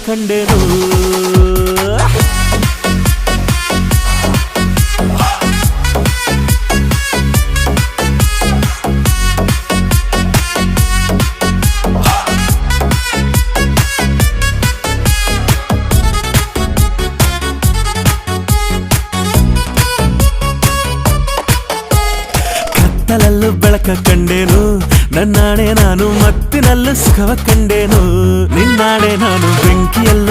ಕಂಡೆನು ಕತ್ತಲಲ್ಲೂ ಬೆಳಕ ಕಂಡೇನು ನನ್ನಾಣೆ ನಾನು ಮತ್ತಿನಲ್ಲೂ ಸುಖವ ಕಂಡೇನು ನಿನ್ನಾಣೆ ನಾನು ಬೆಂಕಿಯಲ್ಲಿ